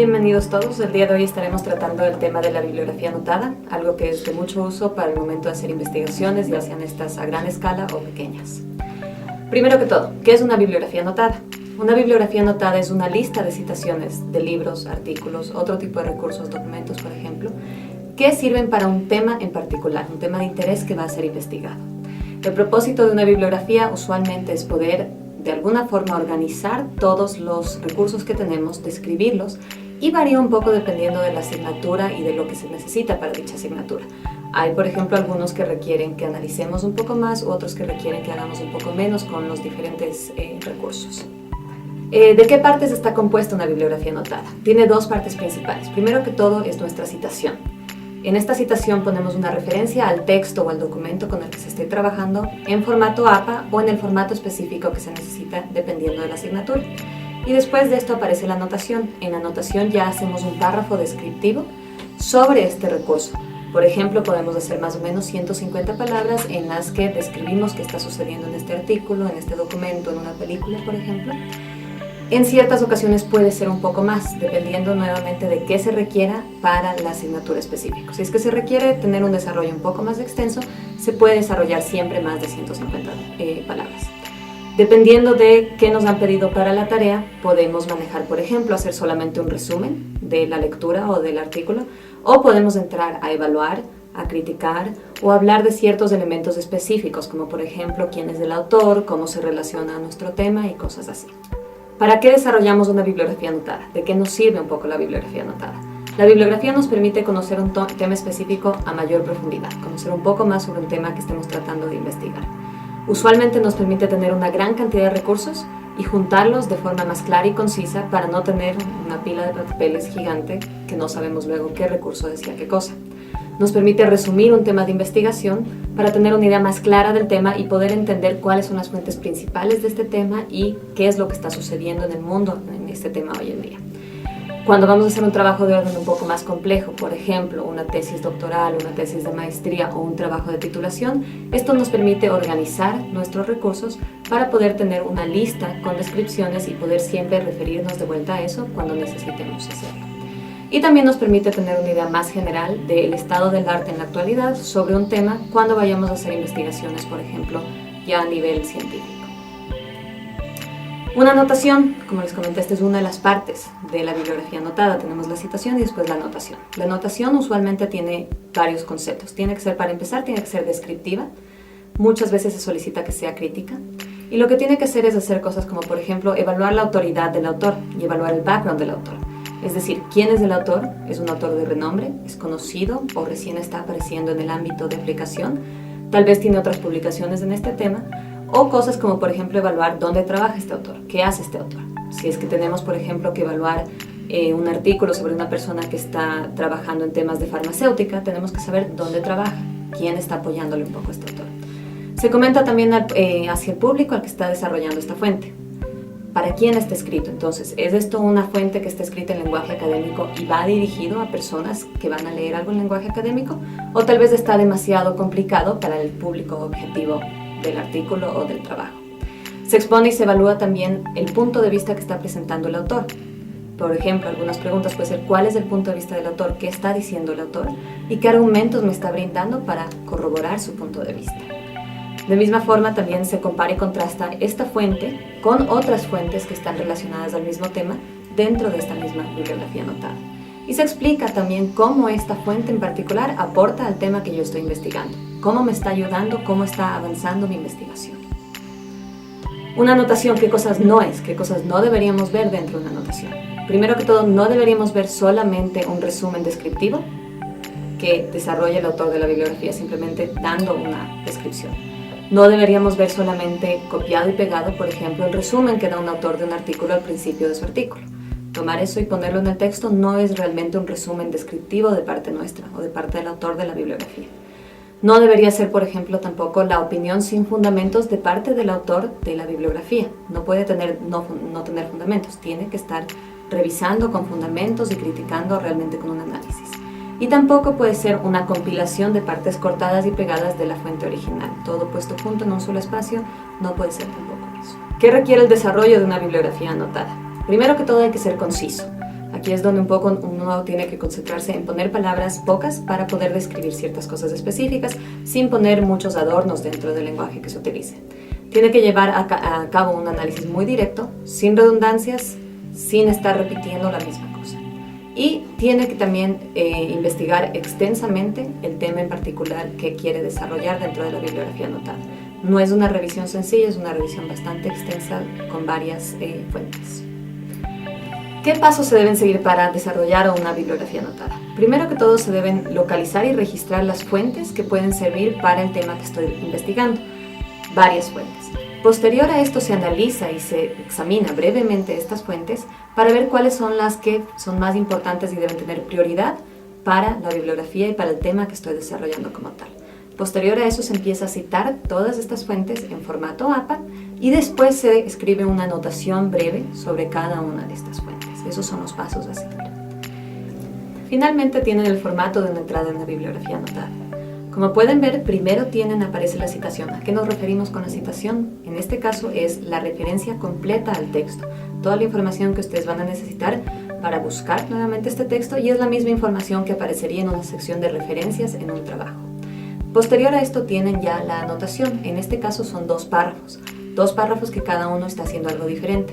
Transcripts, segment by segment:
bienvenidos todos. El día de hoy estaremos tratando el tema de la bibliografía anotada, algo que es de mucho uso para el momento de hacer investigaciones, ya sean estas a gran escala o pequeñas. Primero que todo, ¿qué es una bibliografía anotada? Una bibliografía anotada es una lista de citaciones de libros, artículos, otro tipo de recursos, documentos, por ejemplo, que sirven para un tema en particular, un tema de interés que va a ser investigado. El propósito de una bibliografía usualmente es poder de alguna forma organizar todos los recursos que tenemos, describirlos, y varía un poco dependiendo de la asignatura y de lo que se necesita para dicha asignatura. Hay, por ejemplo, algunos que requieren que analicemos un poco más, otros que requieren que hagamos un poco menos con los diferentes recursos. ¿De qué partes está compuesta una bibliografía anotada? Tiene dos partes principales. Primero que todo es nuestra citación. En esta citación ponemos una referencia al texto o al documento con el que se esté trabajando en formato APA o en el formato específico que se necesita dependiendo de la asignatura. Y después de esto aparece la anotación. En la anotación ya hacemos un párrafo descriptivo sobre este recurso. Por ejemplo, podemos hacer más o menos 150 palabras en las que describimos qué está sucediendo en este artículo, en este documento, en una película, por ejemplo. En ciertas ocasiones puede ser un poco más, dependiendo nuevamente de qué se requiera para la asignatura específica. Si es que se requiere tener un desarrollo un poco más extenso, se puede desarrollar siempre más de 150 palabras. Dependiendo de qué nos han pedido para la tarea, podemos manejar, por ejemplo, hacer solamente un resumen de la lectura o del artículo, o podemos entrar a evaluar, a criticar o hablar de ciertos elementos específicos, como por ejemplo quién es el autor, cómo se relaciona a nuestro tema y cosas así. ¿Para qué desarrollamos una bibliografía anotada? ¿De qué nos sirve un poco la bibliografía anotada? La bibliografía nos permite conocer un tema específico a mayor profundidad, conocer un poco más sobre un tema que estemos tratando de investigar. Usualmente nos permite tener una gran cantidad de recursos y juntarlos de forma más clara y concisa para no tener una pila de papeles gigante que no sabemos luego qué recurso decía qué cosa. Nos permite resumir un tema de investigación para tener una idea más clara del tema y poder entender cuáles son las fuentes principales de este tema y qué es lo que está sucediendo en el mundo en este tema hoy en día. Cuando vamos a hacer un trabajo de orden un poco más complejo, por ejemplo, una tesis doctoral, una tesis de maestría o un trabajo de titulación, esto nos permite organizar nuestros recursos para poder tener una lista con descripciones y poder siempre referirnos de vuelta a eso cuando necesitemos hacerlo. Y también nos permite tener una idea más general del estado del arte en la actualidad sobre un tema cuando vayamos a hacer investigaciones, por ejemplo, ya a nivel científico. Una anotación, como les comenté, esta es una de las partes de la bibliografía anotada. Tenemos la citación y después la anotación. La anotación usualmente tiene varios conceptos. Tiene que ser, para empezar, tiene que ser descriptiva. Muchas veces se solicita que sea crítica. Y lo que tiene que hacer es hacer cosas como, por ejemplo, evaluar la autoridad del autor y evaluar el background del autor. Es decir, ¿quién es el autor? ¿Es un autor de renombre? ¿Es conocido o recién está apareciendo en el ámbito de aplicación? Tal vez tiene otras publicaciones en este tema. O cosas como, por ejemplo, evaluar dónde trabaja este autor, qué hace este autor. Si es que tenemos, por ejemplo, que evaluar un artículo sobre una persona que está trabajando en temas de farmacéutica, tenemos que saber dónde trabaja, quién está apoyándole un poco a este autor. Se comenta también hacia el público al que está desarrollando esta fuente. ¿Para quién está escrito? Entonces, ¿es esto una fuente que está escrita en lenguaje académico y va dirigido a personas que van a leer algo en lenguaje académico? ¿O tal vez está demasiado complicado para el público objetivo del artículo o del trabajo? Se expone y se evalúa también el punto de vista que está presentando el autor. Por ejemplo, algunas preguntas pueden ser: ¿cuál es el punto de vista del autor? ¿Qué está diciendo el autor? ¿Y qué argumentos me está brindando para corroborar su punto de vista? De misma forma, también se compara y contrasta esta fuente con otras fuentes que están relacionadas al mismo tema dentro de esta misma bibliografía anotada. Y se explica también cómo esta fuente en particular aporta al tema que yo estoy investigando, cómo me está ayudando, cómo está avanzando mi investigación. Una anotación, ¿qué cosas no es? ¿Qué cosas no deberíamos ver dentro de una anotación? Primero que todo, no deberíamos ver solamente un resumen descriptivo que desarrolla el autor de la bibliografía, simplemente dando una descripción. No deberíamos ver solamente copiado y pegado, por ejemplo, el resumen que da un autor de un artículo al principio de su artículo. Tomar eso y ponerlo en el texto no es realmente un resumen descriptivo de parte nuestra o de parte del autor de la bibliografía. No debería ser, por ejemplo, tampoco la opinión sin fundamentos de parte del autor de la bibliografía. No puede no tener fundamentos, tiene que estar revisando con fundamentos y criticando realmente con un análisis. Y tampoco puede ser una compilación de partes cortadas y pegadas de la fuente original. Todo puesto junto en un solo espacio no puede ser tampoco eso. ¿Qué requiere el desarrollo de una bibliografía anotada? Primero que todo hay que ser conciso. Aquí es donde un poco uno tiene que concentrarse en poner palabras pocas para poder describir ciertas cosas específicas sin poner muchos adornos dentro del lenguaje que se utilice. Tiene que llevar a cabo un análisis muy directo, sin redundancias, sin estar repitiendo la misma cosa. Y tiene que también investigar extensamente el tema en particular que quiere desarrollar dentro de la bibliografía anotada. No es una revisión sencilla, es una revisión bastante extensa con varias fuentes. ¿Qué pasos se deben seguir para desarrollar una bibliografía anotada? Primero que todo, se deben localizar y registrar las fuentes que pueden servir para el tema que estoy investigando. Varias fuentes. Posterior a esto se analiza y se examina brevemente estas fuentes para ver cuáles son las que son más importantes y deben tener prioridad para la bibliografía y para el tema que estoy desarrollando como tal. Posterior a eso se empieza a citar todas estas fuentes en formato APA y después se escribe una anotación breve sobre cada una de estas fuentes. Esos son los pasos a seguir. Finalmente tienen el formato de una entrada en la bibliografía anotada. Como pueden ver, primero aparece la citación. ¿A qué nos referimos con la citación? En este caso es la referencia completa al texto. Toda la información que ustedes van a necesitar para buscar nuevamente este texto y es la misma información que aparecería en una sección de referencias en un trabajo. Posterior a esto tienen ya la anotación. En este caso son dos párrafos que cada uno está haciendo algo diferente.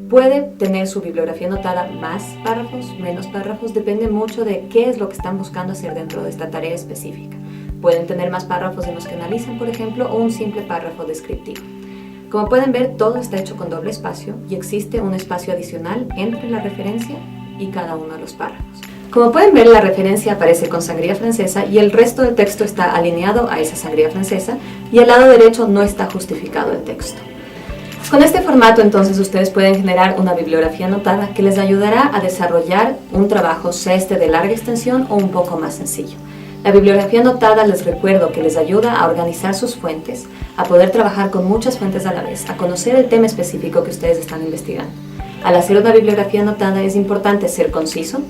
Puede tener su bibliografía anotada más párrafos, menos párrafos, depende mucho de qué es lo que están buscando hacer dentro de esta tarea específica. Pueden tener más párrafos en los que analizan, por ejemplo, o un simple párrafo descriptivo. Como pueden ver, todo está hecho con doble espacio y existe un espacio adicional entre la referencia y cada uno de los párrafos. Como pueden ver, la referencia aparece con sangría francesa y el resto del texto está alineado a esa sangría francesa y al lado derecho no está justificado el texto. Con este formato, entonces, ustedes pueden generar una bibliografía anotada que les ayudará a desarrollar un trabajo, sea este de larga extensión o un poco más sencillo. La bibliografía anotada, les recuerdo que les ayuda a organizar sus fuentes, a poder trabajar con muchas fuentes a la vez, a conocer el tema específico que ustedes están investigando. Al hacer una bibliografía anotada es importante ser conciso,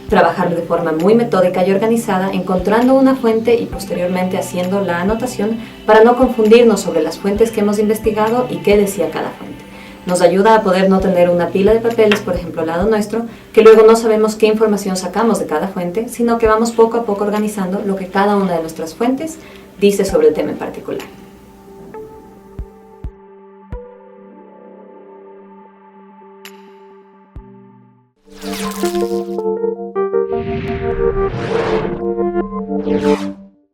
trabajar de forma muy metódica y organizada, encontrando una fuente y posteriormente haciendo la anotación para no confundirnos sobre las fuentes que hemos investigado y qué decía cada fuente. Nos ayuda a poder no tener una pila de papeles, por ejemplo, al lado nuestro, que luego no sabemos qué información sacamos de cada fuente, sino que vamos poco a poco organizando lo que cada una de nuestras fuentes dice sobre el tema en particular. Thank you.